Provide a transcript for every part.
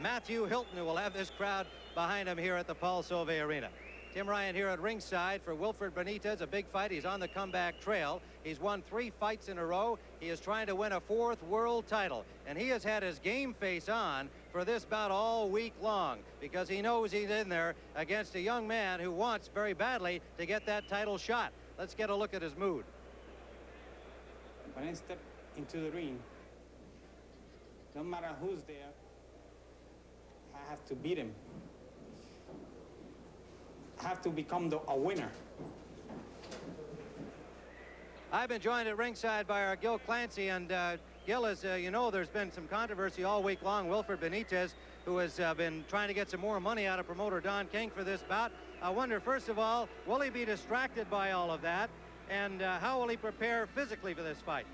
Matthew Hilton, who will have this crowd behind him here at the Paul Sauvé Arena. Tim Ryan here at ringside for Wilfred Benitez, a big fight. He's on the comeback trail. He's won 3 fights in a row. He is trying to win a 4th world title, and he has had his game face on for this bout all week long because he knows he's in there against a young man who wants very badly to get that title shot. Let's get a look at his mood. When I step into the ring, no matter who's there, I have to beat him. I have to become a winner. I've been joined at ringside by our Gil Clancy, and Gil, as you know, there's been some controversy all week long. Wilfred Benitez, who has been trying to get some more money out of promoter Don King for this bout. I wonder, first of all, will he be distracted by all of that? And how will he prepare physically for this fight?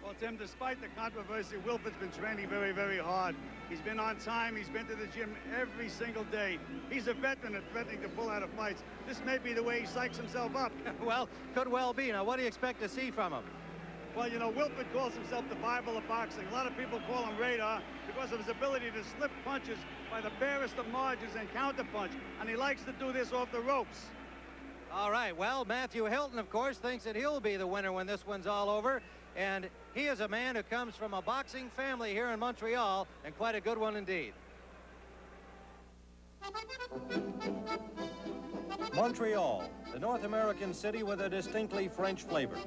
Well, Tim, despite the controversy, Wilfred's been training very, very hard. He's been on time. He's been to the gym every single day. He's a veteran at threatening to pull out of fights. This may be the way he psychs himself up. Well, could well be. Now, what do you expect to see from him? Well, you know, Wilfred calls himself the Bible of boxing. A lot of people call him Radar because of his ability to slip punches by the barest of margins and counterpunch. And he likes to do this off the ropes. All right. Well, Matthew Hilton, of course, thinks that he'll be the winner when this one's all over. And he is a man who comes from a boxing family here in Montreal, and quite a good one indeed. Montreal, the North American city with a distinctly French flavor.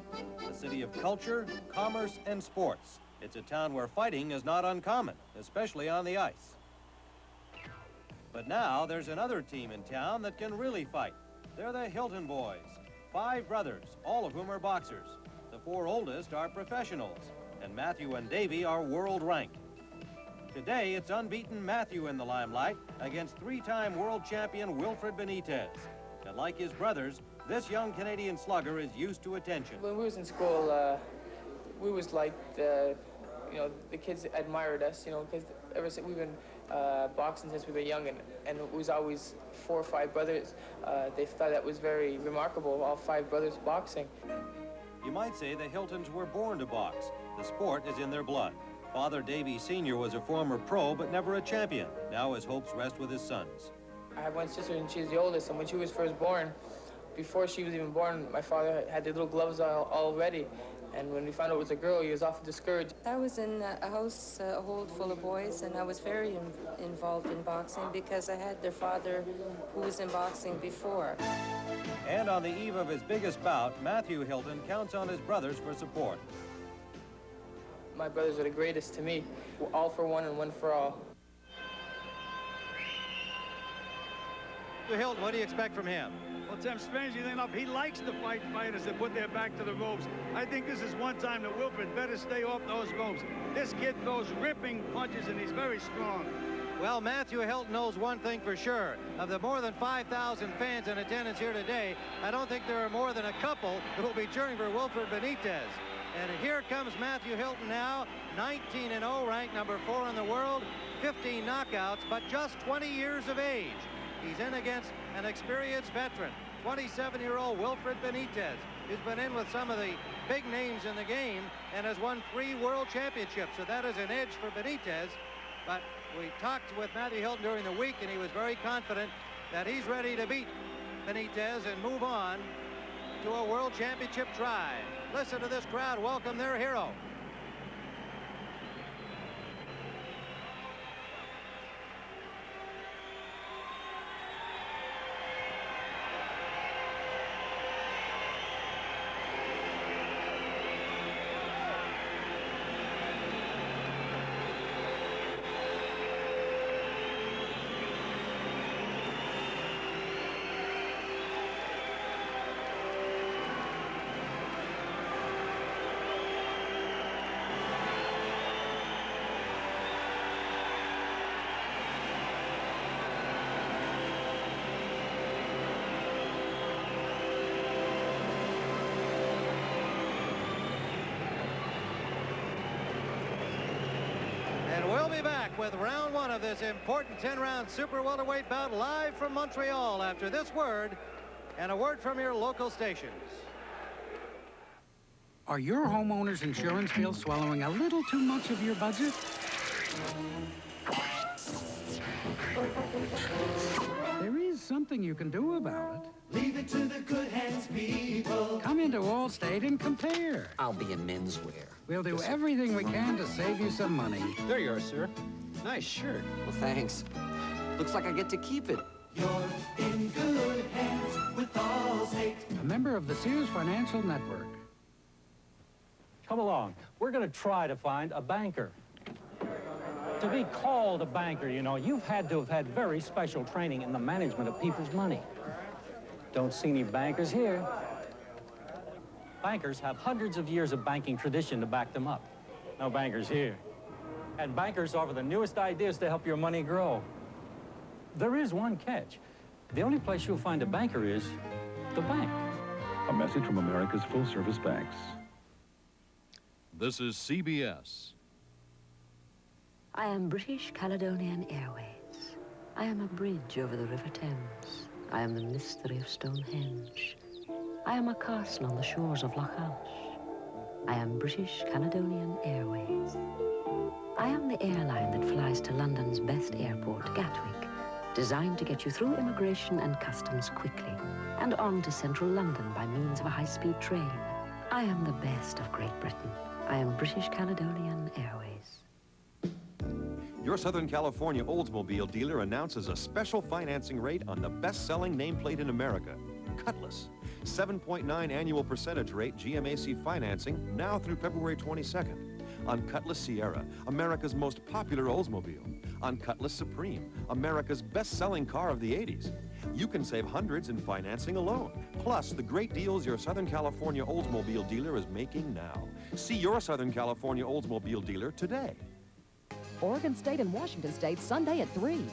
A city of culture, commerce, and sports. It's a town where fighting is not uncommon, especially on the ice. But now there's another team in town that can really fight. They're the Hilton boys, 5 brothers, all of whom are boxers. The 4 oldest are professionals, and Matthew and Davy are world ranked. Today, it's unbeaten Matthew in the limelight against 3-time world champion Wilfred Benitez. And like his brothers, this young Canadian slugger is used to attention. When we was in school, we was like, the kids admired us, because ever since we've been boxing since we were young, and it was always 4 or 5 brothers. They thought that was very remarkable, all 5 brothers boxing. You might say the Hiltons were born to box. The sport is in their blood. Father Davy Sr. was a former pro, but never a champion. Now his hopes rest with his sons. I have one sister, and she's the oldest, and when she was first born, before she was even born, my father had the little gloves all ready. And when we found out it was a girl, he was often discouraged. I was in a household full of boys, and I was very involved in boxing because I had their father who was in boxing before. And on the eve of his biggest bout, Matthew Hilton counts on his brothers for support. My brothers are the greatest to me. All for one and one for all. Hilton, what do you expect from him? Well, Tim, strangely enough, he likes to fight fighters that put their back to the ropes. I think this is one time that Wilfred better stay off those ropes. This kid throws ripping punches, and he's very strong. Well, Matthew Hilton knows one thing for sure. Of the more than 5,000 fans in attendance here today, I don't think there are more than a couple who will be cheering for Wilfred Benitez. And here comes Matthew Hilton now, 19-0, ranked number 4 in the world, 15 knockouts, but just 20 years of age. He's in against an experienced veteran, 27-year-old Wilfred Benitez, who's been in with some of the big names in the game and has won 3 world championships. So that is an edge for Benitez. But we talked with Matthew Hilton during the week, and he was very confident that he's ready to beat Benitez and move on to a world championship try. Listen to this crowd welcome their hero. We'll be back with round 1 of this important 10-round super welterweight bout live from Montreal after this word and a word from your local stations. Are your homeowner's insurance bills swallowing a little too much of your budget? something you can do about it. Leave it to the good hands, people. Come into Allstate and compare. I'll be in menswear. We'll do everything we can to save you some money. There you are, sir. Nice shirt. Well, thanks. Looks like I get to keep it. You're in good hands with Allstate. A member of the Sears Financial Network. Come along. We're going to try to find a banker. To be called a banker, you know, you've had to have had very special training in the management of people's money. Don't see any bankers here. Bankers have hundreds of years of banking tradition to back them up. No bankers here. And bankers offer the newest ideas to help your money grow. There is one catch. The only place you'll find a banker is the bank. A message from America's full-service banks. This is CBS. I am British Caledonian Airways. I am a bridge over the River Thames. I am the mystery of Stonehenge. I am a castle on the shores of Loch Alsh. I am British Caledonian Airways. I am the airline that flies to London's best airport, Gatwick, designed to get you through immigration and customs quickly and on to central London by means of a high-speed train. I am the best of Great Britain. I am British Caledonian Airways. Your Southern California Oldsmobile dealer announces a special financing rate on the best-selling nameplate in America, Cutlass. 7.9 annual percentage rate GMAC financing now through February 22nd. On Cutlass Sierra, America's most popular Oldsmobile. On Cutlass Supreme, America's best-selling car of the 80s. You can save hundreds in financing alone, plus the great deals your Southern California Oldsmobile dealer is making now. See your Southern California Oldsmobile dealer today. Oregon State and Washington State, Sunday at 3.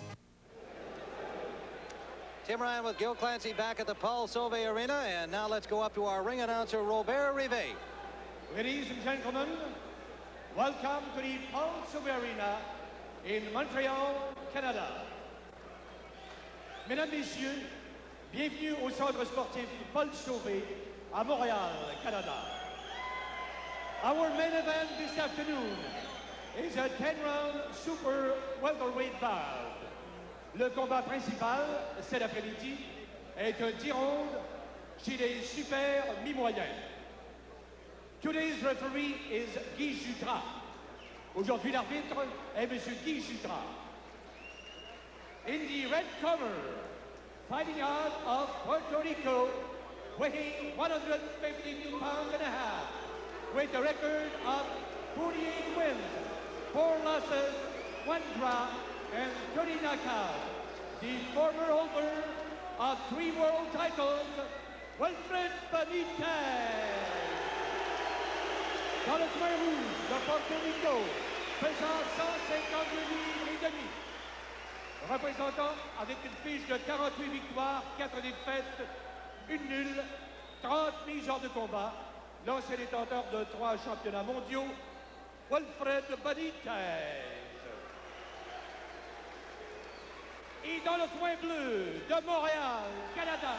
Tim Ryan with Gil Clancy back at the Paul Sauvé Arena, and now let's go up to our ring announcer, Robert Rivet. Ladies and gentlemen, welcome to the Paul Sauvé Arena in Montreal, Canada. Mesdames, Messieurs, bienvenue au centre sportif Paul Sauvé à Montréal, Canada. Our main event this afternoon is a 10-round super welterweight bout. Le combat principal cet après-midi est un 10 rounds chez les super mi-moyens. Today's referee is Guy Jutras. Aujourd'hui, l'arbitre est M. Guy Jutras. In the red corner, fighting out of Puerto Rico, weighing 152 pounds and a half, with a record of 48 wins, 4 losses, 1 draw, and 30 knockouts. The former holder of 3 world titles, Wilfredo Benitez. Dans le coin rouge de Puerto Rico, pesant 152 livres et demi. Représentant avec une fiche de 48 victoires, 4 défaites, 1 nulle, 30 mises hors de combat, l'ancien détenteur de 3 championnats mondiaux, Wilfredo Benitez. Et dans le coin bleu de Montréal, Canada,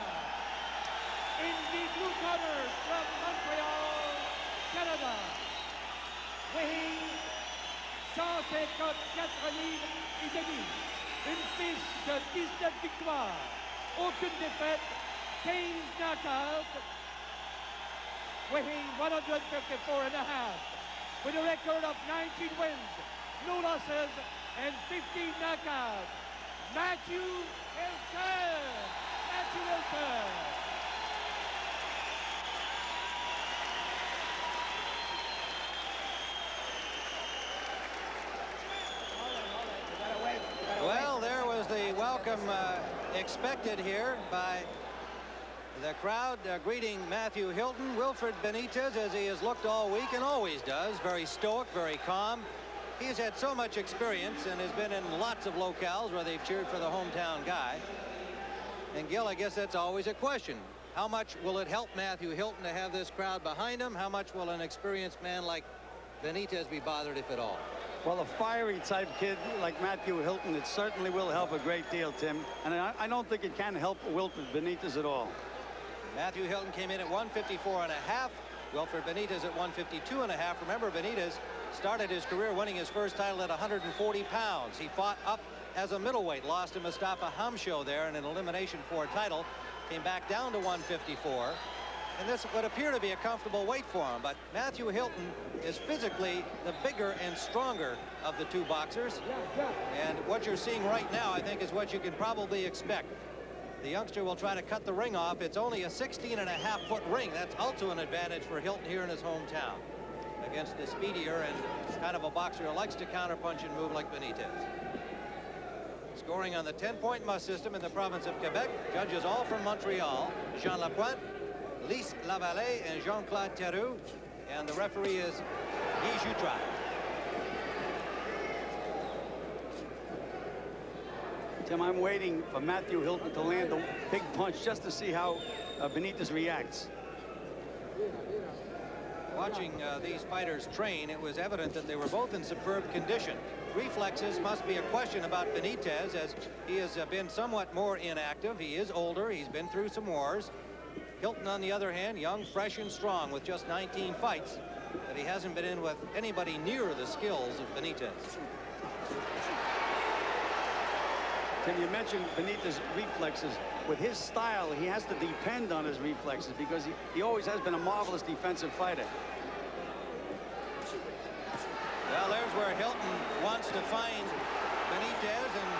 in the blue corner from Montreal, Canada, weighing 154 livres et demi, une fiche de 19 victoires, aucune défaite, 15 knockouts, weighing 154 and a half, with a record of 19 wins, no losses, and 15 knockouts. Matthew Hilton! Matthew Hilton! Well, there was the welcome expected here by the crowd greeting Matthew Hilton. Wilfredo Benitez, as he has looked all week and always does, very stoic, very calm. He's had so much experience and has been in lots of locales where they've cheered for the hometown guy. And Gil, I guess that's always a question. How much will it help Matthew Hilton to have this crowd behind him? How much will an experienced man like Benitez be bothered, if at all? Well, a fiery type kid like Matthew Hilton, it certainly will help a great deal, Tim. And I don't think it can help Wilfredo Benitez at all. Matthew Hilton came in at 154 and a half. Wilfredo Benitez at 152 and a half. Remember, Benitez started his career winning his first title at 140 pounds. He fought up as a middleweight. Lost to Mustafa Hamsho there in an Elimination 4 title. Came back down to 154. And this would appear to be a comfortable weight for him. But Matthew Hilton is physically the bigger and stronger of the two boxers. And what you're seeing right now, I think, is what you can probably expect. The youngster will try to cut the ring off. It's only a 16.5-foot ring. That's also an advantage for Hilton here in his hometown against the speedier and kind of a boxer who likes to counterpunch and move like Benitez. Scoring on the 10-point must system in the province of Quebec. Judges all from Montreal. Jean Lapointe, Lise Lavallée, and Jean-Claude Theroux. And the referee is Guy Jutras. Tim, I'm waiting for Matthew Hilton to land a big punch just to see how Benitez reacts. Watching these fighters train, it was evident that they were both in superb condition. Reflexes must be a question about Benitez, as he has been somewhat more inactive. He is older. He's been through some wars. Hilton, on the other hand, young, fresh, and strong with just 19 fights. But he hasn't been in with anybody near the skills of Benitez. Tim, you mentioned Benitez's reflexes. With his style, he has to depend on his reflexes because he always has been a marvelous defensive fighter. Well, there's where Hilton wants to find Benitez, and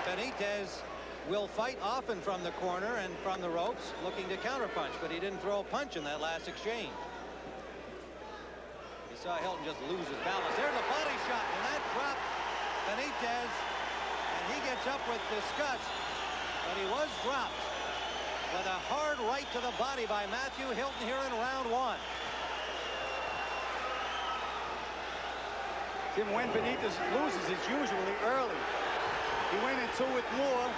Benitez will fight often from the corner and from the ropes, looking to counterpunch, but he didn't throw a punch in that last exchange. You saw Hilton just lose his balance. There's a body shot, and that dropped Benitez, and he gets up with disgust, but he was dropped with a hard right to the body by Matthew Hilton here in round one. Tim, when Benitez loses, it's usually early. He went into it more.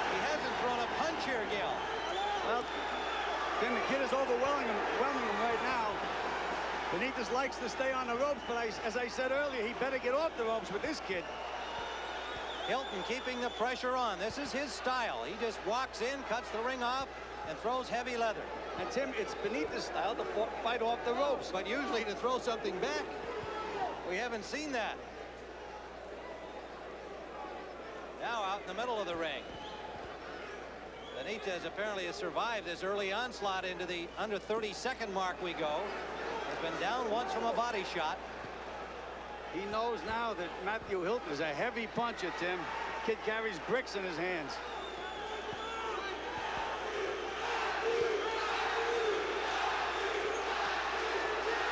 He hasn't thrown a punch here, Gil. Well, then the kid is overwhelming him right now. Benitez likes to stay on the ropes, but as I said earlier, he better get off the ropes with this kid. Hilton keeping the pressure on. This is his style. He just walks in, cuts the ring off, and throws heavy leather. And Tim, it's Benitez's style to fight off the ropes. But usually to throw something back. We haven't seen that. Now out in the middle of the ring. Benitez apparently has survived this early onslaught into the under 30-second mark we go. Has been down once from a body shot. He knows now that Matthew Hilton is a heavy puncher, Tim. Kid carries bricks in his hands.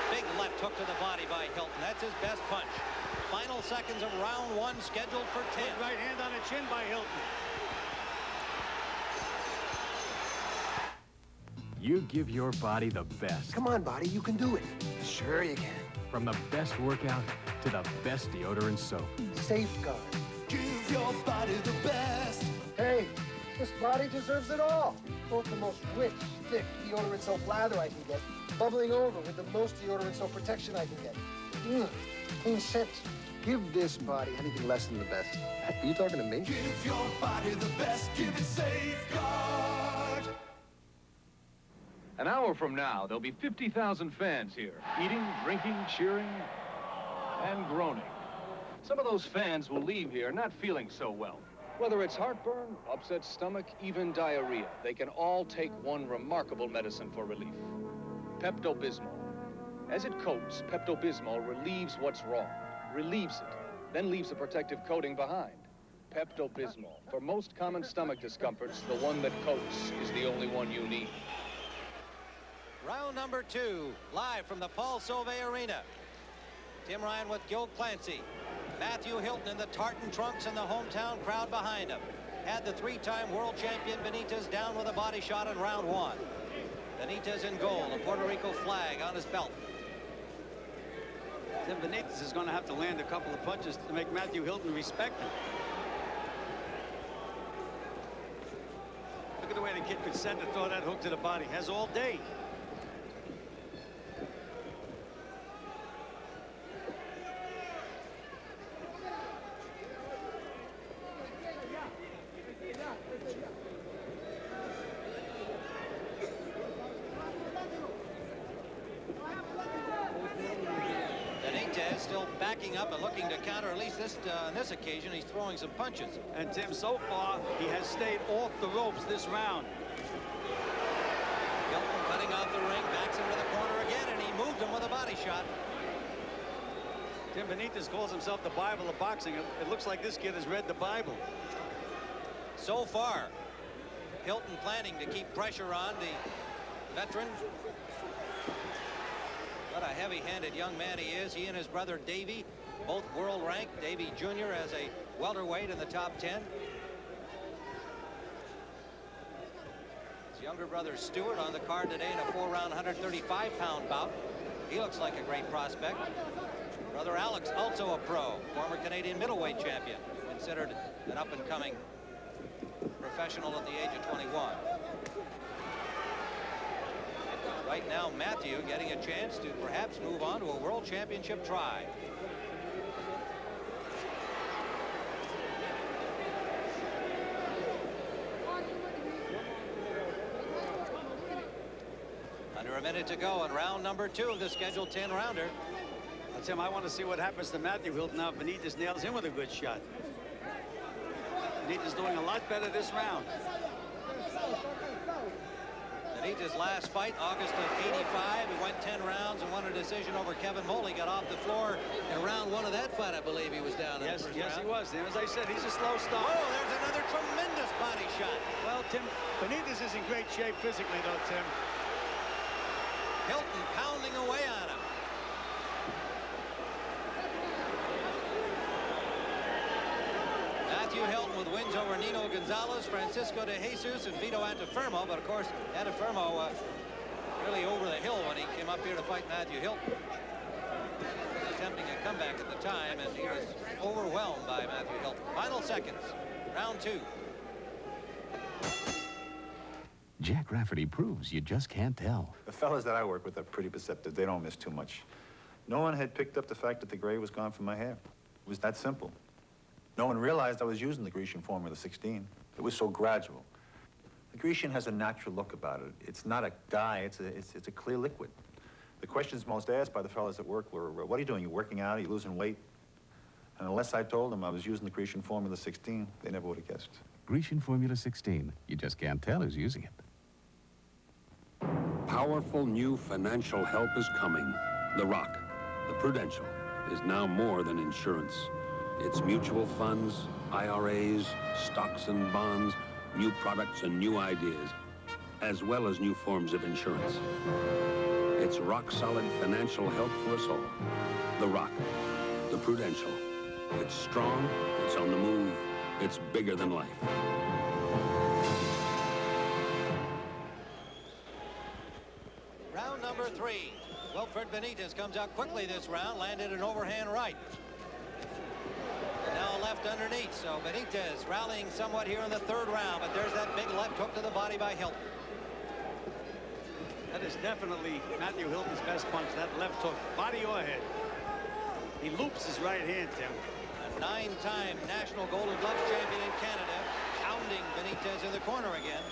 Big left hook to the body by Hilton. That's his best punch. Final seconds of round one scheduled for 10. Right hand on the chin by Hilton. You give your body the best. Come on, body, you can do it. Sure you can. From the best workout to the best deodorant soap. Safeguard. Give your body the best. Hey, this body deserves it all. Both the most rich, thick deodorant soap lather I can get, bubbling over with the most deodorant soap protection I can get. Clean scent. Give this body anything less than the best. Are you talking to me? Give your body the best. Give it Safeguard. An hour from now, there'll be 50,000 fans here, eating, drinking, cheering, and groaning. Some of those fans will leave here not feeling so well. Whether it's heartburn, upset stomach, even diarrhea, they can all take one remarkable medicine for relief: Pepto-Bismol. As it coats, Pepto-Bismol relieves what's wrong, relieves it, then leaves a protective coating behind. Pepto-Bismol. For most common stomach discomforts, the one that coats is the only one you need. Round number 2, live from the Paul Sauvé Arena. Tim Ryan with Gil Clancy. Matthew Hilton in the tartan trunks and the hometown crowd behind him. Had the 3-time world champion Benitez down with a body shot in round 1. Benitez in gold, a Puerto Rico flag on his belt. Then Benitez is going to have to land a couple of punches to make Matthew Hilton respect him. Look at the way the kid could send to throw that hook to the body. Has all day. backing up and looking to counter. At least on this occasion, he's throwing some punches. And Tim, so far, he has stayed off the ropes this round. Hilton cutting off the ring, backs him to the corner again, and he moved him with a body shot. Tim Benitez calls himself the Bible of boxing. It looks like this kid has read the Bible. So far, Hilton planning to keep pressure on the veteran. What a heavy-handed young man he is. He and his brother Davey, both world ranked. Davey Jr. as a welterweight in the top 10. His younger brother Stuart on the card today in a 4-round 135-pound bout. He looks like a great prospect. Brother Alex, also a pro, former Canadian middleweight champion, considered an up-and-coming professional at the age of 21. Right now, Matthew getting a chance to perhaps move on to a world championship try. Under a minute to go in round number 2 of the scheduled 10-rounder. Tim, I want to see what happens to Matthew Hilton now if Benitez nails him with a good shot. Benitez doing a lot better this round. Benitez last fight, August of '85. He went 10 rounds and won a decision over Kevin Moley. Got off the floor in round 1 of that fight, I believe he was down in the first round. Yes, he was. And as I said, he's a slow start. Oh, there's another tremendous body shot. Well, Tim, Benitez is in great shape physically, though, Tim. Hilton pounding away on him. Matthew Hilton with wins over Nino Gonzalez, Francisco de Jesus, and Vito Antuofermo. But of course, Antuofermo really over the hill when he came up here to fight Matthew Hilton. He was attempting a comeback at the time, and he was overwhelmed by Matthew Hilton. Final seconds, round 2. Jack Rafferty proves you just can't tell. The fellas that I work with are pretty perceptive. They don't miss too much. No one had picked up the fact that the gray was gone from my hair. It was that simple. No one realized I was using the Grecian Formula 16. It was so gradual. The Grecian has a natural look about it. It's not a dye, it's a clear liquid. The questions most asked by the fellas at work were, what are you doing? You working out? Are you losing weight? And unless I told them I was using the Grecian Formula 16, they never would have guessed. Grecian Formula 16. You just can't tell who's using it. Powerful new financial help is coming. The Rock, the Prudential, is now more than insurance. It's mutual funds, IRAs, stocks and bonds, new products and new ideas, as well as new forms of insurance. It's rock-solid financial help for us all. The Rock, the Prudential. It's strong, it's on the move, it's bigger than life. Round number 3. Wilfred Benitez comes out quickly this round, landed an overhand right. Now left underneath, so Benitez rallying somewhat here in the 3rd round, but there's that big left hook to the body by Hilton. That is definitely Matthew Hilton's best punch, that left hook, body or head. He loops his right hand, Tim. A 9-time National Golden Gloves champion in Canada, pounding Benitez in the corner again.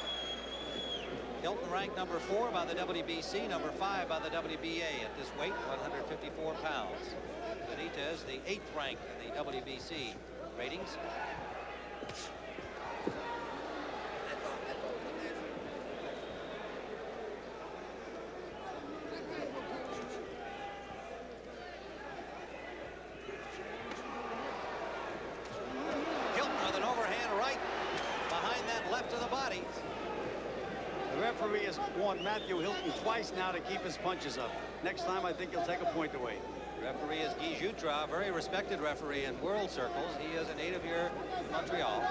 Hilton ranked number 4 by the WBC, number 5 by the WBA at this weight, 154 pounds. Benitez, the 8th rank in the WBC ratings. Hilton with an overhand right behind that left of the body. The referee has warned Matthew Hilton twice now to keep his punches up. Next time, I think he'll take a point away. Referee is Guy Jutra, a very respected referee in world circles. He is a native here in Montreal.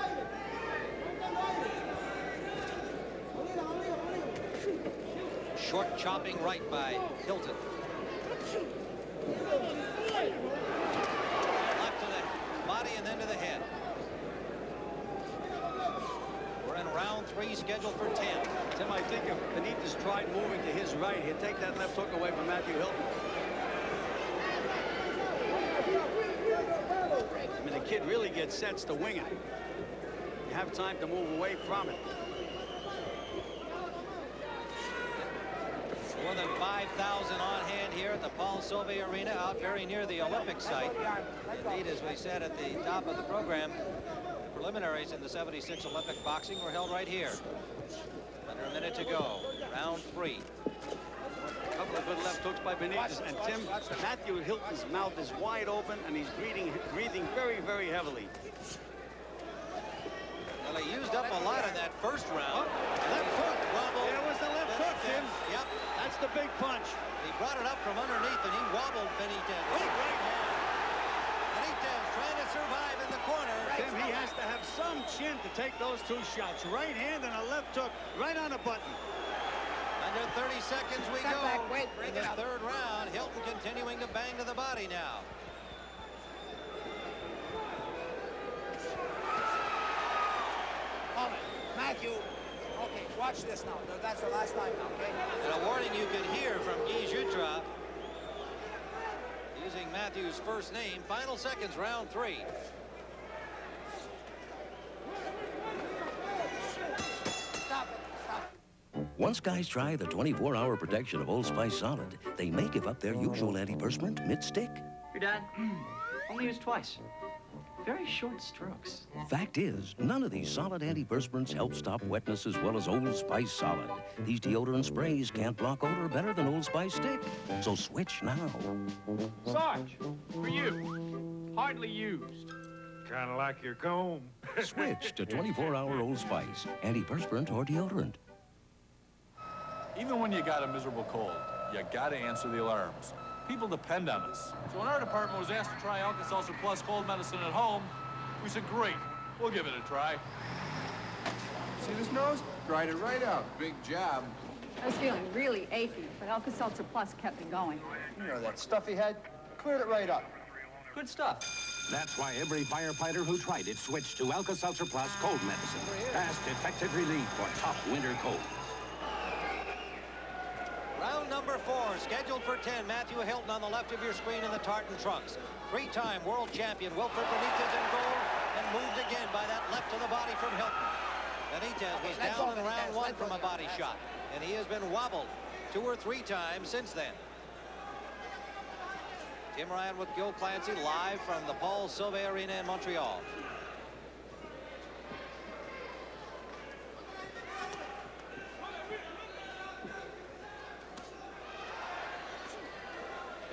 Short chopping right by Hilton. Left to the body and then to the head. We're in round 3, scheduled for 10. Tim, I think if Benitez tried moving to his right, he'd take that left hook away from Matthew Hilton. I mean, the kid really gets sets to wing it. You have time to move away from it. More than 5,000 on hand here at the Paul Sauvé Arena, out very near the Olympic site. Indeed, as we said at the top of the program, the preliminaries in the 76 Olympic boxing were held right here. Under a minute to go. Round 3. A couple of good left hooks by Benitez. And Tim, Matthew Hilton's mouth is wide open, and he's breathing very, very heavily. Well, he used up a lot in that first round. Left foot wobbled. There was the left hook, Tim. Yep. That's the big punch. He brought it up from underneath, and he wobbled Benitez. Big right hand. Benitez trying to survive in the corner. Tim, he has to have some chin to take those two shots. Right hand and a left hook right on the button. Under 30 seconds we go. In the third round, Hilton continuing to bang to the body now. Matthew, okay, watch this now. That's the last time now, okay? And a warning you could hear from Guy Jutra, using Matthew's first name. Final seconds, round 3. Stop. Once guys try the 24-hour protection of Old Spice Solid, they may give up their usual antiperspirant mid-stick. Your dad only used twice. Very short strokes. Fact is, none of these solid antiperspirants help stop wetness as well as Old Spice Solid. These deodorant sprays can't block odor better than Old Spice Stick. So switch now. Sarge, for you. Hardly used. Kind of like your comb. Switch to 24-hour Old Spice, antiperspirant or deodorant. Even when you got a miserable cold, you gotta answer the alarms. People depend on us. So when our department was asked to try Alka-Seltzer Plus cold medicine at home, we said, great, we'll give it a try. See this nose? Dried it right out. Big job. I was feeling really achy, but Alka-Seltzer Plus kept me going. You know that stuff he had? Cleared it right up. Good stuff. That's why every firefighter who tried it switched to Alka-Seltzer Plus cold medicine. Fast, effective relief for tough winter colds. Round number 4, scheduled for 10. Matthew Hilton on the left of your screen in the tartan trunks. 3-time world champion Wilfredo Benitez in goal, and moved again by that left to the body from Hilton. Benitez was down in round 1 from a body shot, and he has been wobbled 2 or 3 times since then. Tim Ryan with Gil Clancy live from the Paul Sauvé Arena in Montreal.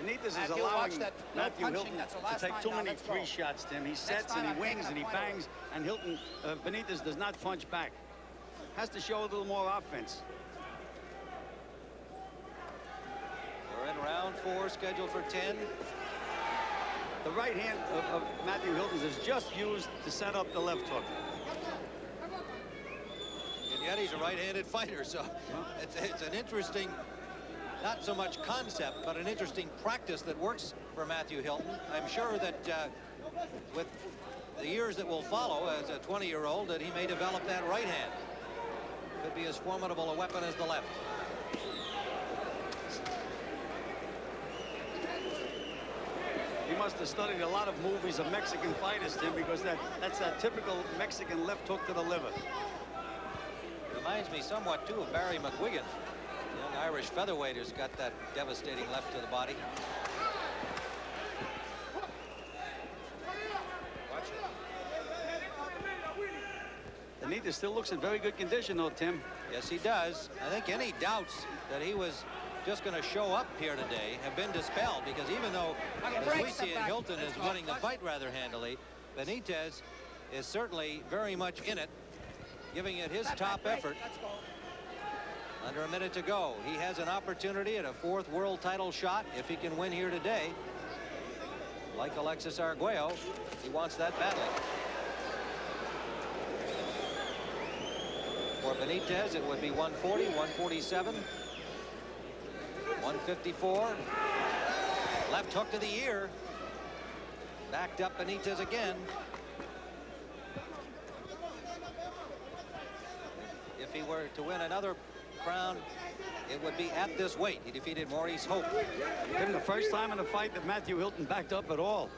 Benitez is allowing Matthew Hilton to take too many free shots, Tim. He sets and he wings and he bangs, and Hilton, Benitez does not punch back. Has to show a little more offense. We're in round 4, scheduled for 10. The right hand of Matthew Hilton is just used to set up the left hook. And yet he's a right-handed fighter, so it's an interesting, not so much concept, but an interesting practice that works for Matthew Hilton. I'm sure that with the years that will follow as a 20-year-old, that he may develop that right hand. Could be as formidable a weapon as the left. He must have studied a lot of movies of Mexican fighters, Tim, because that's that typical Mexican left hook to the liver. Reminds me somewhat, too, of Barry McGuigan. Young Irish featherweight who's got that devastating left to the body. Watch it. Benitez still looks in very good condition, though, Tim. Yes, he does. I think any doubts that he was just going to show up here today have been dispelled, because even though, as we see it, Hilton is winning the fight rather handily, Benitez is certainly very much in it, giving it his top effort. Under a minute to go. He has an opportunity at a 4th world title shot if he can win here today. Like Alexis Arguello, he wants that badly. For Benitez, it would be 140, 147, 154. Left hook to the ear. Backed up Benitez again. If he were to win another crown, it would be at this weight. He defeated Maurice Hope. Been the first time in a fight that Matthew Hilton backed up at all.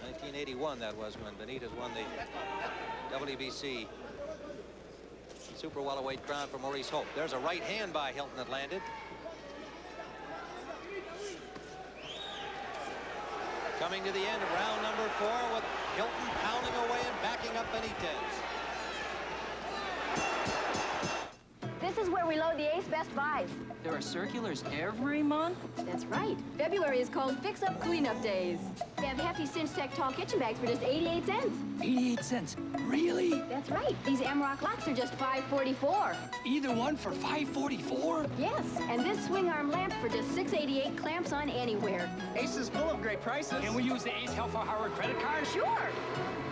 1981, that was when Benitez won the WBC super welterweight crown for Maurice Hope. There's a right hand by Hilton that landed. coming to the end of round number 4 with Hilton pounding away and backing up Benitez. This is where we load the Ace Best Buys. There are circulars every month? That's right. February is called Fix Up Cleanup Days. They have hefty Cinch Tech tall kitchen bags for just 88 cents. 88 cents? Really? That's right. These Amrock locks are just $5.44. Either one for $5.44? Yes, and this swing arm lamp for just $6.88 clamps on anywhere. Ace is full of great prices. Can we use the Ace Helpful Hardware credit card? Sure.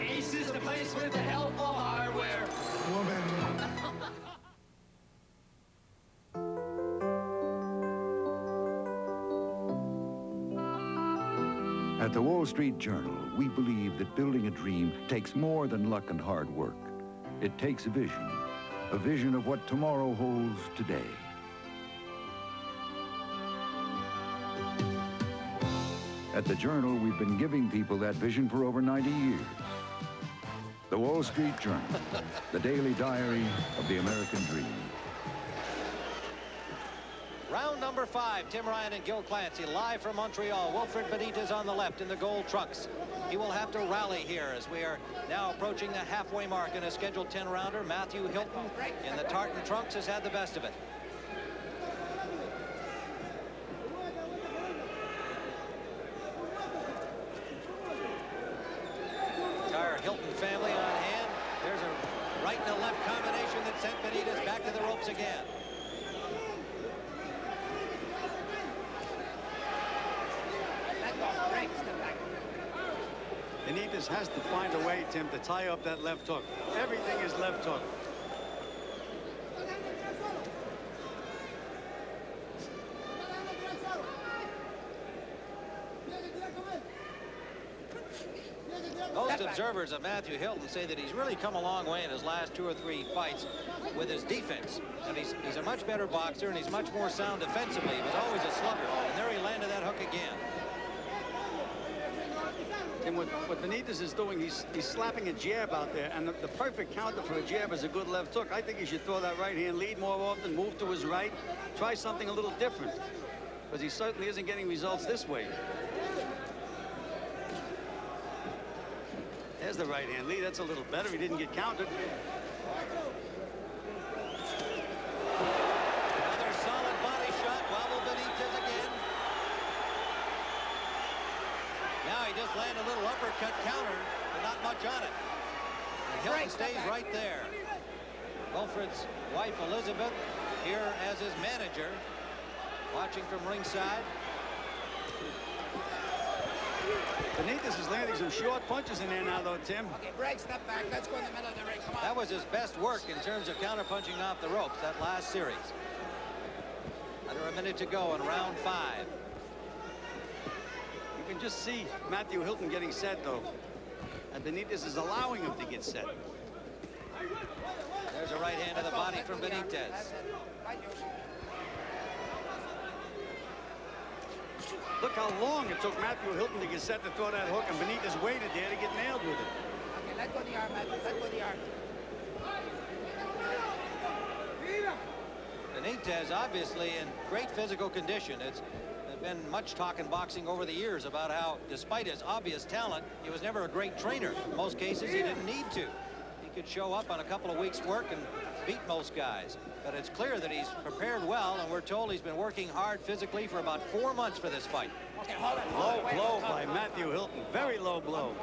Ace is the place with the helpful hardware. At the Wall Street Journal, we believe that building a dream takes more than luck and hard work. It takes a vision of what tomorrow holds today. At the Journal, we've been giving people that vision for over 90 years. The Wall Street Journal, the daily diary of the American dream. Round number 5, Tim Ryan and Gil Clancy live from Montreal. Wilfred Benitez on the left in the gold trunks. He will have to rally here as we are now approaching the halfway mark in a scheduled 10-rounder. Matthew Hilton in the tartan trunks has had the best of it. Entire Hilton family on hand. There's a right and a left combination that sent Benitez back to the ropes again. Benitez has to find a way, Tim, to tie up that left hook. Everything is left hook. Most observers of Matthew Hilton say that he's really come a long way in his last 2 or 3 fights with his defense. And he's a much better boxer, and he's much more sound defensively. He was always a slugger, and there he landed that hook again. And what Benitez is doing, he's slapping a jab out there, and the perfect counter for a jab is a good left hook. I think he should throw that right hand lead more often, move to his right, try something a little different, because he certainly isn't getting results this way. There's the right hand lead. That's a little better. He didn't get countered. Another solid body shot. Wobble Benitez again. Now he just landed a little uppercut counter, but not much on it. And Hilton stays right there. Wilfred's wife, Elizabeth, here as his manager, watching from ringside. Benitez is landing some short punches in there now, though, Tim. Okay, break, step back. Let's go in the middle of the ring. Come on. That was his best work in terms of counter-punching off the ropes, that last series. Under a minute to go in round 5. You can just see Matthew Hilton getting set, though. And Benitez is allowing him to get set. There's a right hand to the body from Benitez. Look how long it took Matthew Hilton to get set to throw that hook, and Benitez waited there to get nailed with it. Okay, let go the arm, Matthew. Let go the arm. Benitez obviously in great physical condition. There's been much talk in boxing over the years about how, despite his obvious talent, he was never a great trainer. In most cases, he didn't need to. He could show up on a couple of weeks' work and beat most guys. But it's clear that he's prepared well, and we're told he's been working hard physically for about 4 months for this fight. Okay, hold it. Low blow by Matthew Hilton. Very low blow.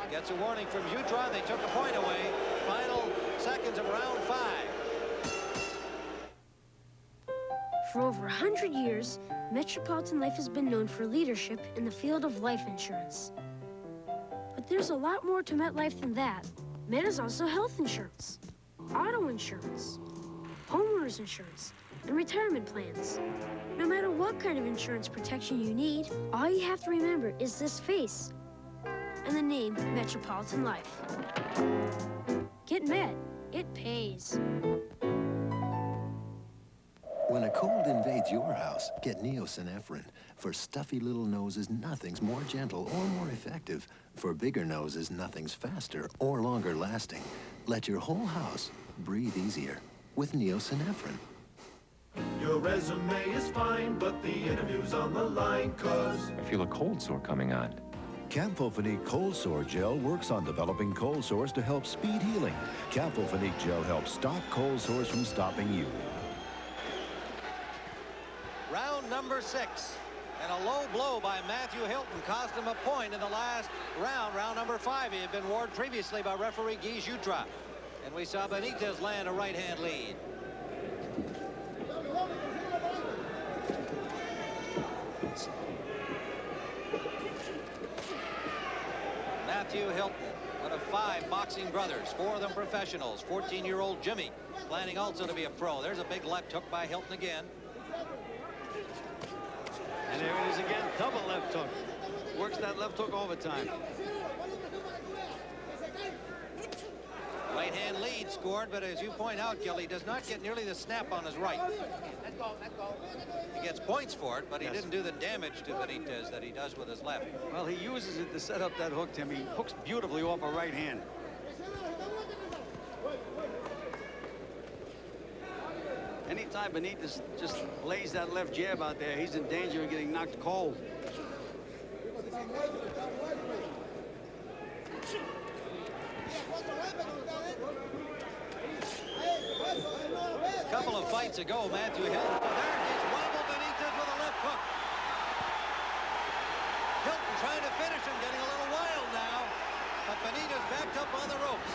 Gets a warning from Utah. They took a point away. Final seconds of round 5. For over 100 years, Metropolitan Life has been known for leadership in the field of life insurance. But there's a lot more to MetLife than that. Met is also health insurance, auto insurance, homeowners insurance, and retirement plans. No matter what kind of insurance protection you need, all you have to remember is this face and the name Metropolitan Life. Get Met. It pays. When a cold invades your house, get neosynephrine. For stuffy little noses, nothing's more gentle or more effective. For bigger noses, nothing's faster or longer lasting. Let your whole house breathe easier with neosynephrine. Your resume is fine, but the interview's on the line, 'cause I feel a cold sore coming on. Campho-Phenique Cold Sore Gel works on developing cold sores to help speed healing. Campho-Phenique Gel helps stop cold sores from stopping you. Round number 6. And a low blow by Matthew Hilton cost him a point in the last round, round number 5. He had been warned previously by referee Guy Jutra. And we saw Benitez land a right-hand lead. Matthew Hilton, one of 5 boxing brothers, 4 of them professionals. 14-year-old Jimmy planning also to be a pro. There's a big left hook by Hilton again. And there it is again, double left hook. Works that left hook all the time. Right-hand lead scored, but as you point out, Gil, he does not get nearly the snap on his right. Let go, let go. He gets points for it, but he didn't do the damage to Benitez that he does with his left. Well, he uses it to set up that hook, Tim. He hooks beautifully off a right hand. Anytime Benitez just lays that left jab out there, he's in danger of getting knocked cold. A couple of fights ago, Matthew Hilton. There he's wobbled Benitez with a left hook. Hilton trying to finish him, getting a little wild now. But Benitez backed up on the ropes.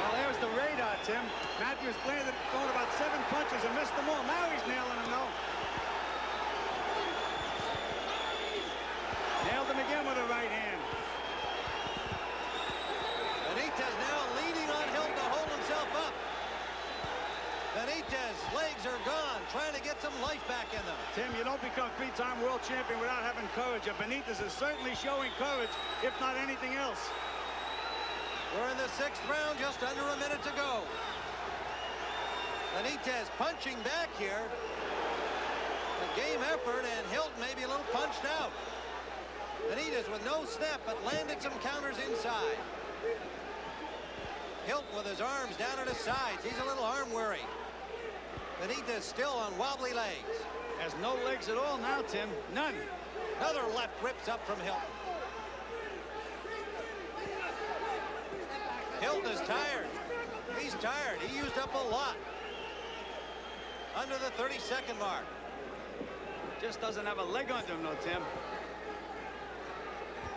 Well, there's the radar, Tim. Matthews planted, throwing about 7 punches and missed them all. Now he's nailing them, though. Nailed him again with a right hand. Benitez now leaning on Hilton to hold himself up. Benitez's legs are gone, trying to get some life back in them. Tim, you don't become 3-time world champion without having courage. And Benitez is certainly showing courage, if not anything else. We're in the 6th round, just under a minute to go. Benitez punching back here. A game effort, and Hilton maybe a little punched out. Benitez with no snap, but landed some counters inside. Hilton with his arms down at his sides. He's a little arm weary. Benitez still on wobbly legs. Has no legs at all now, Tim. None. Another left rips up from Hilton. Hilton is tired. He's tired. He used up a lot. Under the 30-second mark. Just doesn't have a leg under him, no, Tim.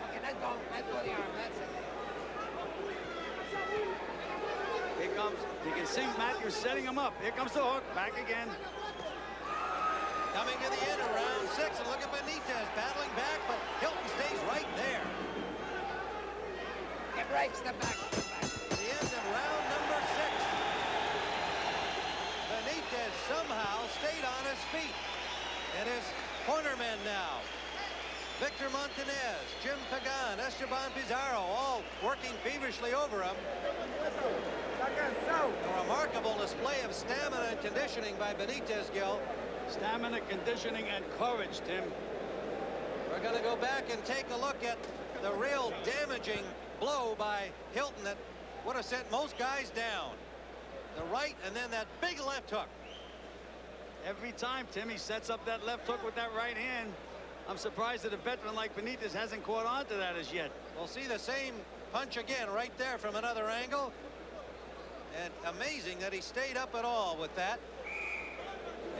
Okay, let go the arm, that's it. Here comes, you can see Matthews setting him up. Here comes the hook, back again. Coming to the end of round 6, and look at Benitez battling back, but Hilton stays right there. It breaks the back. The end of round number 6. Benitez somehow stayed on his feet. And his cornermen now. Victor Montanez, Jim Pagan, Esteban Pizarro, all working feverishly over him. A remarkable display of stamina and conditioning by Benitez, Gil. Stamina, conditioning, and courage, Tim. We're going to go back and take a look at the real damaging blow by Hilton that would have sent most guys down. The right, and then that big left hook. Every time, Tim, he sets up that left hook with that right hand. I'm surprised that a veteran like Benitez hasn't caught on to that as yet. We'll see the same punch again right there from another angle. And amazing that he stayed up at all with that.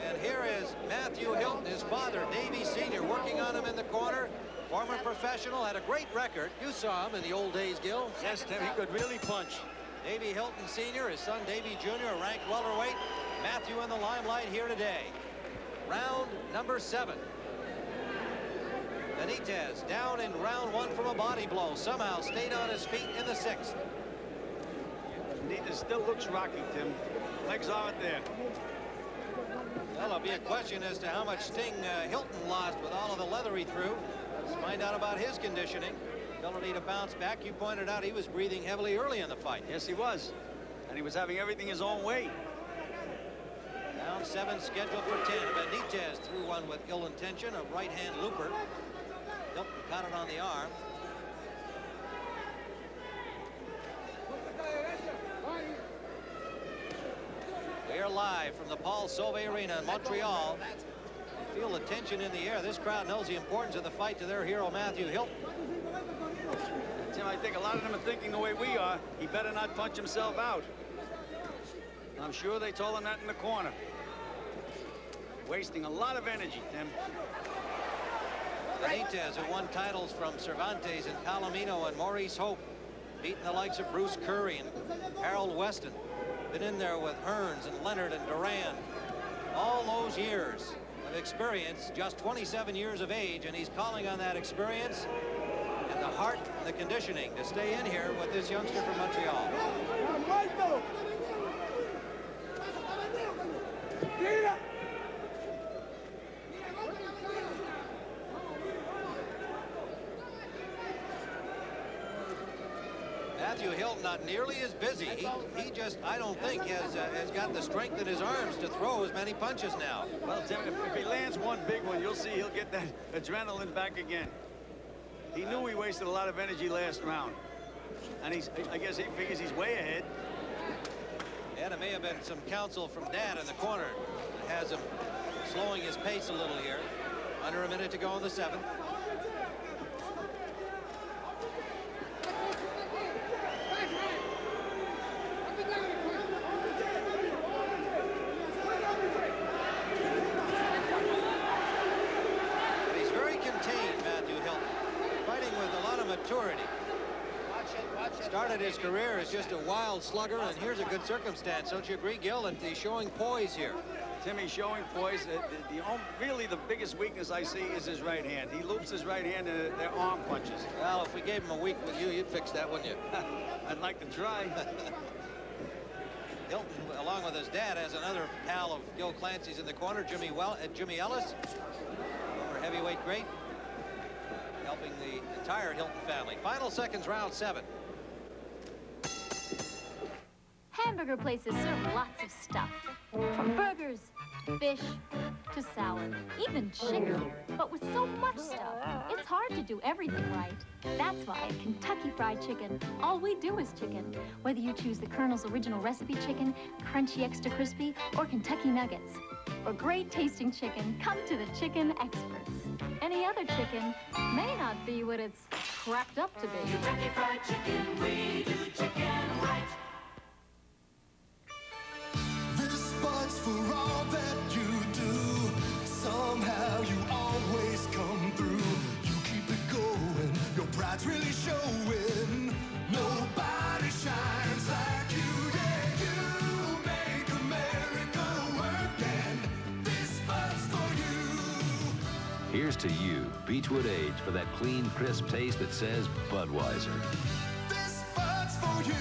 And here is Matthew Hilton, his father, Davey Sr., working on him in the corner. Former professional, had a great record. You saw him in the old days, Gil. Yes, Tim, he could really punch. Davey Hilton Sr., his son Davey Jr., a ranked welterweight. Matthew in the limelight here today. Round number 7. Benitez down in round 1 from a body blow. Somehow stayed on his feet in the 6th. Benitez still looks rocky, Tim. Legs aren't there. Well, it'll be a question as to how much sting Hilton lost with all of the leather he threw. Let's find out about his conditioning. Ability to bounce back. You pointed out he was breathing heavily early in the fight. Yes, he was. And he was having everything his own way. Round 7 scheduled for 10. Benitez threw one with ill intention, a right-hand looper. Hilton caught it on the arm. We are live from the Paul Sauvé Arena in Montreal. Feel the tension in the air. This crowd knows the importance of the fight to their hero, Matthew Hilton. Tim, I think a lot of them are thinking the way we are. He better not punch himself out. I'm sure they told him that in the corner. Wasting a lot of energy, Tim. Benitez, who won titles from Cervantes and Palomino and Maurice Hope, beating the likes of Bruce Curry and Harold Weston. Been in there with Hearns and Leonard and Duran. All those years of experience, just 27 years of age, and he's calling on that experience and the heart and the conditioning to stay in here with this youngster from Montreal. Matthew Hilton not nearly as busy. He just, I don't think, has got the strength in his arms to throw as many punches now. Well, Tim, if he lands one big one, you'll see he'll get that adrenaline back again. He knew he wasted a lot of energy last round. And I guess he figures he's way ahead. And it may have been some counsel from Dad in the corner that has him slowing his pace a little here. Under a minute to go in the 7th. Started his career as just a wild slugger, and here's a good circumstance. Don't you agree, Gil, that he's showing poise here? Timmy showing poise. Really the biggest weakness I see is his right hand. He loops his right hand and they're arm punches. Well, if we gave him a week with you, you'd fix that, wouldn't you? I'd like to try. Hilton, along with his dad, has another pal of Gil Clancy's in the corner, Jimmy Ellis, former heavyweight great, helping the entire Hilton family. Final seconds, round 7. Hamburger places serve lots of stuff. From burgers, fish, to salad, even chicken. But with so much stuff, it's hard to do everything right. That's why at Kentucky Fried Chicken, all we do is chicken. Whether you choose the Colonel's original recipe chicken, crunchy extra crispy, or Kentucky Nuggets. For great tasting chicken, come to the chicken experts. Any other chicken may not be what it's cracked up to be. Kentucky Fried Chicken, we do chicken right. For all that you do, somehow you always come through. You keep it going, your pride's really showing. Nobody shines like you, yeah. You make America work, and this spot's for you. Here's to you, Beechwood Age, for that clean, crisp taste that says Budweiser. This spot's for you.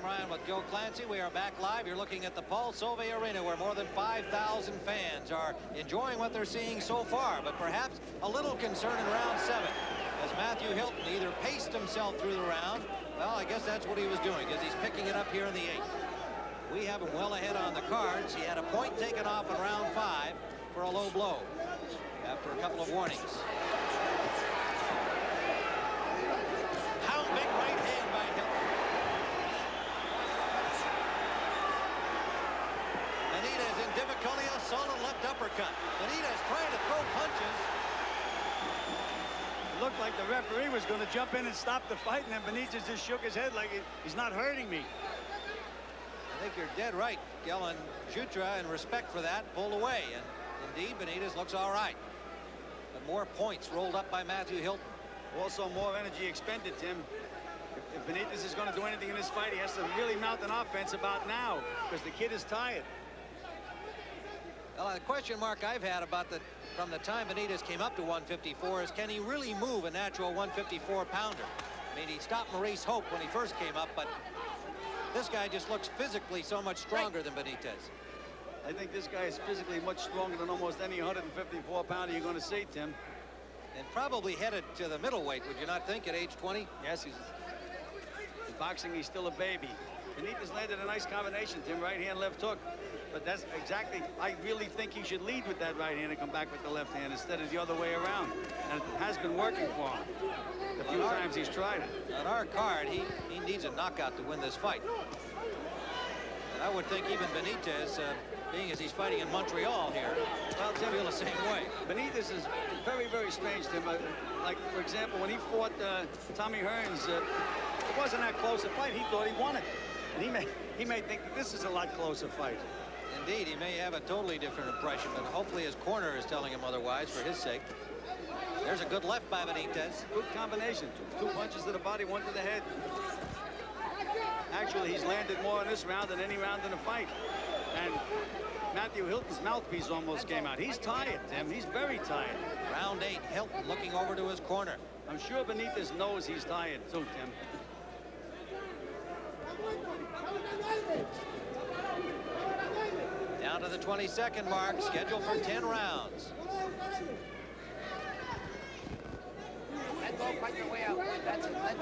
Ryan with Joe Clancy. We are back live. You're looking at the Paul Sauvé Arena, where more than 5,000 fans are enjoying what they're seeing so far, but perhaps a little concern in round 7 as Matthew Hilton either paced himself through the round. Well, I guess that's what he was doing, as he's picking it up here in the 8th. We have him well ahead on the cards. He had a point taken off in round 5 for a low blow after a couple of warnings. Big right hand by Hilton. Benitez in difficulty, a solid left uppercut. Benitez trying to throw punches. It looked like the referee was going to jump in and stop the fight, and then Benitez just shook his head like he's not hurting me. I think you're dead right, Gil, and Jutra, in respect for that, pulled away. And indeed, Benitez looks all right. But more points rolled up by Matthew Hilton. Also, more energy expended, Tim. If Benitez is going to do anything in this fight, he has to really mount an offense about now, because the kid is tired. Well, the question mark I've had about from the time Benitez came up to 154 is, can he really move a natural 154-pounder? I mean, he stopped Maurice Hope when he first came up, but this guy just looks physically so much stronger than Benitez. I think this guy is physically much stronger than almost any 154-pounder you're going to see, Tim. And probably headed to the middleweight, would you not think, at age 20? Yes, in boxing, he's still a baby. Benitez landed a nice combination, Tim, right hand, left hook. But that's exactly, I really think he should lead with that right hand and come back with the left hand instead of the other way around. And it has been working for him. A few times he's tried it. On our card, he needs a knockout to win this fight. And I would think even Benitez, being as he's fighting in Montreal here, well, Tim feel the same way. Benitez is very, very strange, Tim. Like, for example, when he fought Tommy Hearns, it wasn't that close a fight. He thought he won it. And he may think that this is a lot closer fight. Indeed, he may have a totally different impression, but hopefully his corner is telling him otherwise for his sake. There's a good left by Benitez. Good combination. Two punches to the body, one to the head. Actually, he's landed more in this round than any round in the fight. And Matthew Hilton's mouthpiece almost came out. He's tired, Tim. He's very tired. Round 8, Hilton looking over to his corner. I'm sure Benitez knows he's tired, too, Tim. Down to the 22nd mark, scheduled for 10 rounds. Let go, fight your way out. That's it. Let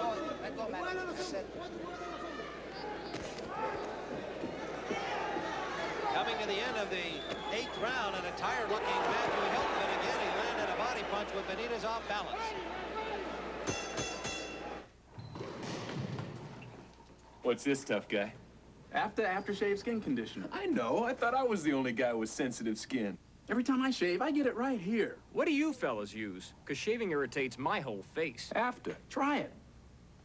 go, man. That's it. Coming to the end of the 8th round, and a tired-looking Matthew Hilton, and again he landed a body punch with Benitez off balance. What's this, tough guy? Aftershave skin conditioner. I know. I thought I was the only guy with sensitive skin. Every time I shave, I get it right here. What do you fellas use? Because shaving irritates my whole face. After. Try it.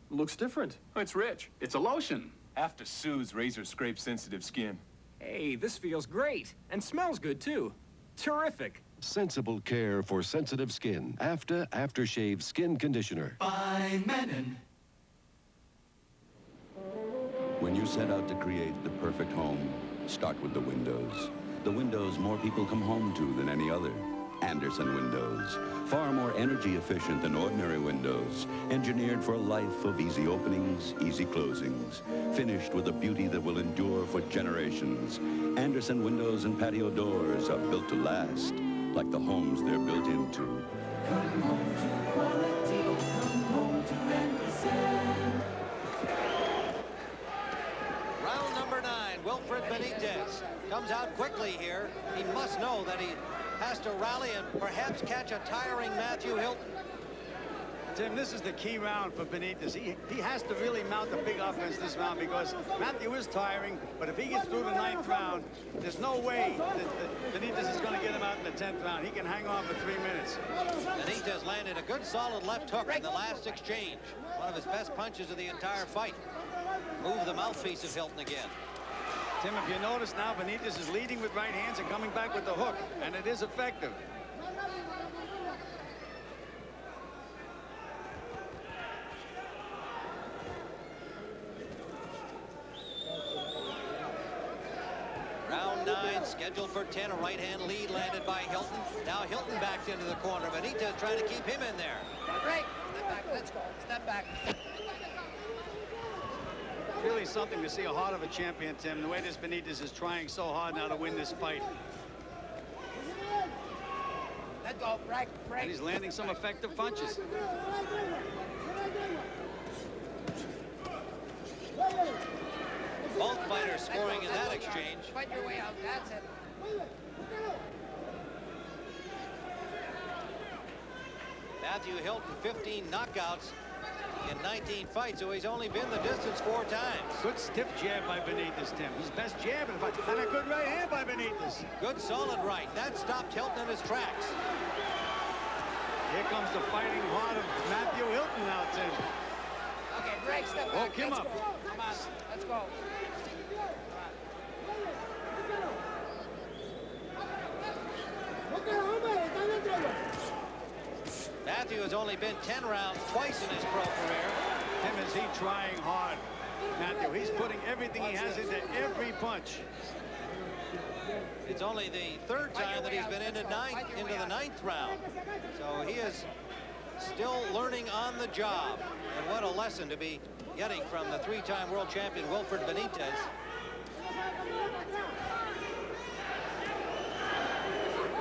Looks different. Oh, it's rich. It's a lotion. After soothes razor scrape sensitive skin. Hey, this feels great. And smells good, too. Terrific. Sensible care for sensitive skin. Aftershave skin conditioner. By Menon. When you set out to create the perfect home, start with the windows. The windows more people come home to than any other. Andersen windows. Far more energy efficient than ordinary windows. Engineered for a life of easy openings, easy closings. Finished with a beauty that will endure for generations. Andersen windows and patio doors are built to last, like the homes they're built into. Come home to quality. Come home to Andersen. Round number 9, Wilfred Benitez comes out quickly here. He must know that he has to rally and perhaps catch a tiring Matthew Hilton. Tim, this is the key round for Benitez. He has to really mount a big offense this round because Matthew is tiring, but if he gets through the 9th round, there's no way that Benitez is going to get him out in the 10th round. He can hang on for 3 minutes. Benitez landed a good solid left hook in the last exchange. One of his best punches of the entire fight. Move the mouthpiece of Hilton again. Tim, if you notice now, Benitez is leading with right hands and coming back with the hook, and it is effective. Round 9, scheduled for 10. A right-hand lead landed by Hilton. Now Hilton backed into the corner. Benitez trying to keep him in there. Break. Step back. Let's go. Step back. Really something to see a heart of a champion, Tim. The way this Benitez is trying so hard now to win this fight. Let go. Break. And he's landing some effective punches. Both fighters scoring in that exchange. Fight your way out. That's it. Matthew Hilton, 15 knockouts in 19 fights, so he's only been the distance 4 times. Good stiff jab by Benitez, Tim. His best jab in the fight. And a good right hand by Benitez. Good solid right. That stopped Hilton in his tracks. Here comes the fighting heart of Matthew Hilton now, Tim. Okay, break, step back. Woke him Let's up. go. Come on, let's go. Matthew has only been 10 rounds twice in his pro career. Tim, is he trying hard? Matthew, he's putting everything he has into every punch. It's only the 3rd time that he's been into the 9th round. So he is still learning on the job. And what a lesson to be getting from the 3-time world champion, Wilfred Benitez.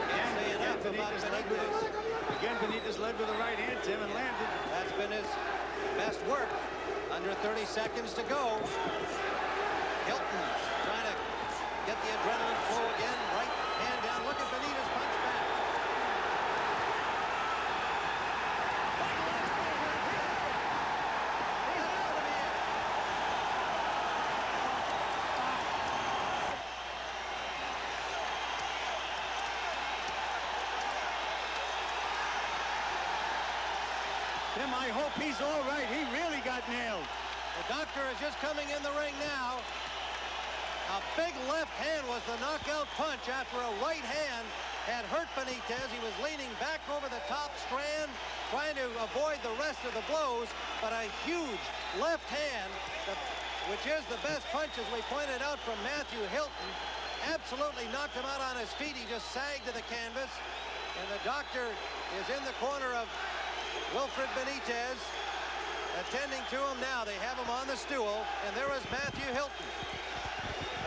Can't say enough about Benitez. Again, Benitez led with the right hand, Tim, and landed. That's been his best work. Under 30 seconds to go. Hilton trying to get the adrenaline flow again. Right hand down. Look at Benitez punch back. Tim, I hope he's all right. He really got nailed. The doctor is just coming in the ring now. A big left hand was the knockout punch after a right hand had hurt Benitez. He was leaning back over the top strand, trying to avoid the rest of the blows, but a huge left hand, which is the best punch, as we pointed out from Matthew Hilton, absolutely knocked him out on his feet. He just sagged to the canvas, and the doctor is in the corner of Wilfred Benitez, attending to him now. They have him on the stool, and there is Matthew Hilton.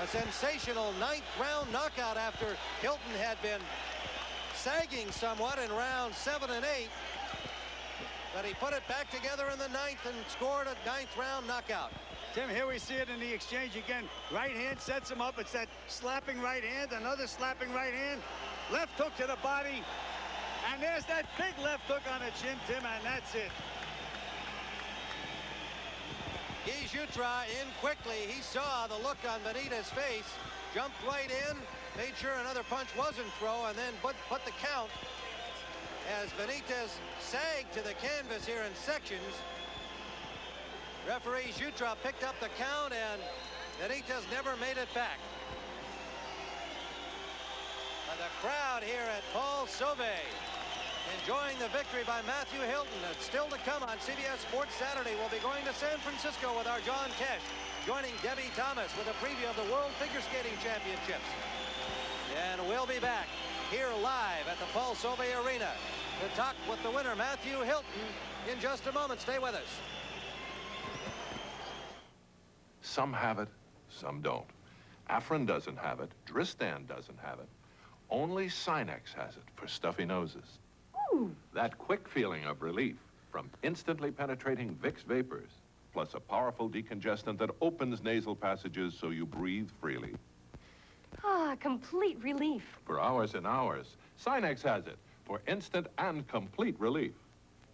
A sensational ninth-round knockout after Hilton had been sagging somewhat in rounds 7 and 8. But he put it back together in the ninth and scored a ninth-round knockout. Tim, here we see it in the exchange again. Right hand sets him up. It's that slapping right hand, another slapping right hand. Left hook to the body. And there's that big left hook on the chin, Tim, and that's it. Guy Jutra in quickly. He saw the look on Benitez's face, jumped right in, made sure another punch wasn't thrown, and then put the count as Benitez sagged to the canvas here in sections. Referee Jutra picked up the count, and Benitez never made it back. And the crowd here at Paul Sauvé enjoying the victory by Matthew Hilton. It's still to come on CBS Sports Saturday. We'll be going to San Francisco with our John Kesh, joining Debbie Thomas with a preview of the World Figure Skating Championships. And we'll be back here live at the Paul Sauvé Arena to talk with the winner, Matthew Hilton, in just a moment. Stay with us. Some have it, some don't. Afrin doesn't have it. Dristan doesn't have it. Only Sinex has it for stuffy noses. That quick feeling of relief from instantly penetrating Vicks vapors, plus a powerful decongestant that opens nasal passages so you breathe freely. Ah, complete relief. For hours and hours, Sinex has it for instant and complete relief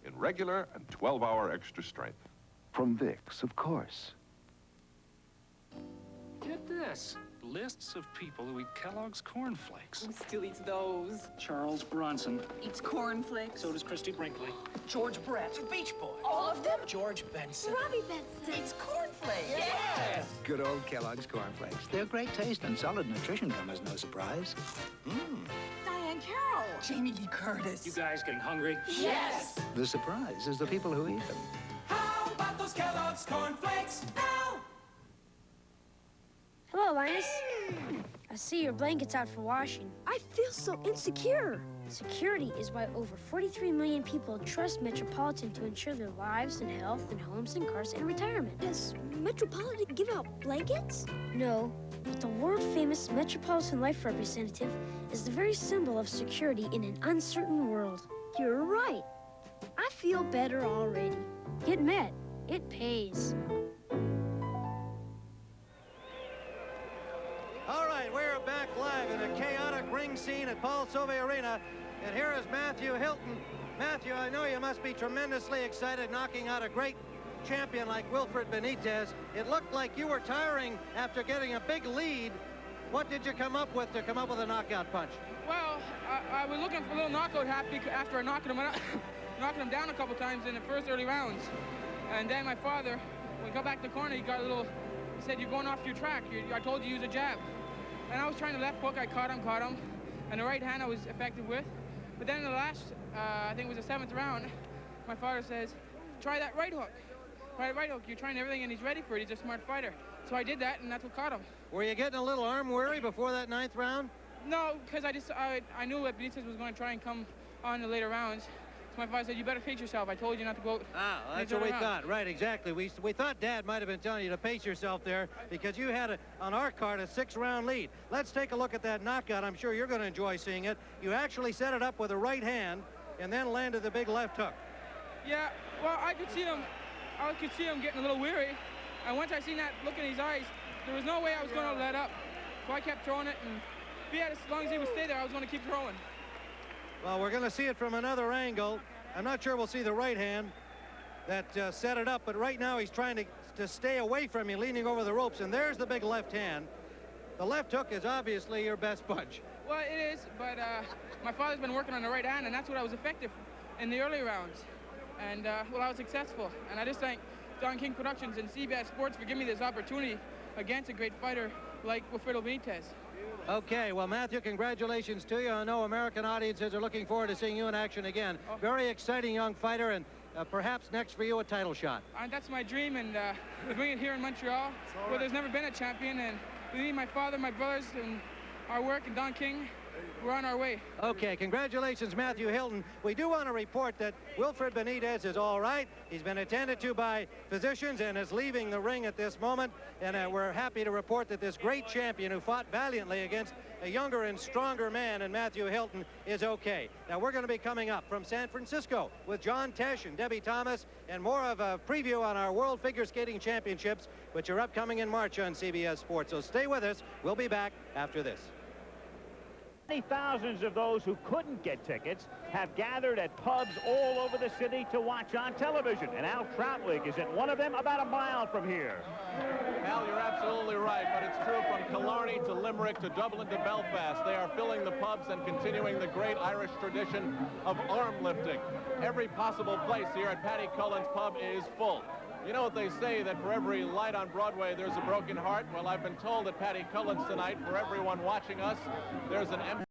in regular and 12-hour extra strength. From Vicks, of course. Get this. Lists of people who eat Kellogg's Corn Flakes. Who still eats those? Charles Bronson. Eats Corn Flakes. So does Christy Brinkley. George Brett. The Beach Boys. All of them? George Benson. Robbie Benson. Eats Corn Flakes. Yes! Good old Kellogg's Corn Flakes. They're great taste and solid nutrition come as no surprise. Diane Carroll. Jamie Lee Curtis. You guys getting hungry? Yes! The surprise is the people who eat them. How about those Kellogg's Corn Flakes now? Hello, Linus. I see your blanket's out for washing. I feel so insecure. Security is why over 43 million people trust Metropolitan to ensure their lives and health and homes and cars and retirement. Does Metropolitan give out blankets? No, but the world-famous Metropolitan Life Representative is the very symbol of security in an uncertain world. You're right. I feel better already. Get Met. It pays. All right, we're back live in a chaotic ring scene at Paul Sauvé Arena. And here is Matthew Hilton. Matthew, I know you must be tremendously excited knocking out a great champion like Wilfred Benitez. It looked like you were tiring after getting a big lead. What did you come up with to come up with a knockout punch? Well, I was looking for a little knockout happy after knocking him down a couple times in the first early rounds. And then my father, when we got back to the corner, he said, "You're going off your track. I told you to use a jab." And I was trying the left hook. I caught him. And the right hand I was effective with. But then in the last, I think it was the 7th round, my father says, "Try that right hook. Try the right hook. You're trying everything, and he's ready for it. He's a smart fighter." So I did that, and that's what caught him. Were you getting a little arm weary before that 9th round? No, because I knew that Benitez was going to try and come on in the later rounds. So my father said, "You better pace yourself. I told you not to go." Ah, that's what we thought. Right, exactly. We thought Dad might have been telling you to pace yourself there because you had, on our card, a 6-round lead. Let's take a look at that knockout. I'm sure you're going to enjoy seeing it. You actually set it up with a right hand and then landed the big left hook. Yeah, well, I could see him getting a little weary. And once I seen that look in his eyes, there was no way I was going to let up. So I kept throwing it, and as long as he would stay there, I was going to keep throwing. Well, we're going to see it from another angle. I'm not sure we'll see the right hand that set it up, but right now he's trying to stay away from you, leaning over the ropes, and there's the big left hand. The left hook is obviously your best punch. Well, it is, but my father's been working on the right hand, and that's what I was effective in the early rounds. And, well, I was successful. And I just thank Don King Productions and CBS Sports for giving me this opportunity against a great fighter like Wilfredo Benitez. Okay, well, Matthew, congratulations to you. I know American audiences are looking forward to seeing you in action again. Very exciting young fighter, and perhaps next for you a title shot. That's my dream, and we're doing it here in Montreal, where there's never been a champion. And with me, my father, my brothers, and our work, and Don King, we're on our way. Okay, congratulations, Matthew Hilton. We do want to report that Wilfred Benitez is all right. He's been attended to by physicians and is leaving the ring at this moment. And we're happy to report that this great champion who fought valiantly against a younger and stronger man in Matthew Hilton is okay. Now, we're going to be coming up from San Francisco with John Tesh and Debbie Thomas and more of a preview on our World Figure Skating Championships, which are upcoming in March on CBS Sports. So stay with us. We'll be back after this. Many thousands of those who couldn't get tickets have gathered at pubs all over the city to watch on television. And Al Troutwig is at one of them about a mile from here. Al, you're absolutely right, but it's true from Killarney to Limerick to Dublin to Belfast. They are filling the pubs and continuing the great Irish tradition of arm lifting. Every possible place here at Paddy Cullen's pub is full. You know what they say, that for every light on Broadway, there's a broken heart? Well, I've been told at Paddy Cullen's tonight, for everyone watching us, there's an empty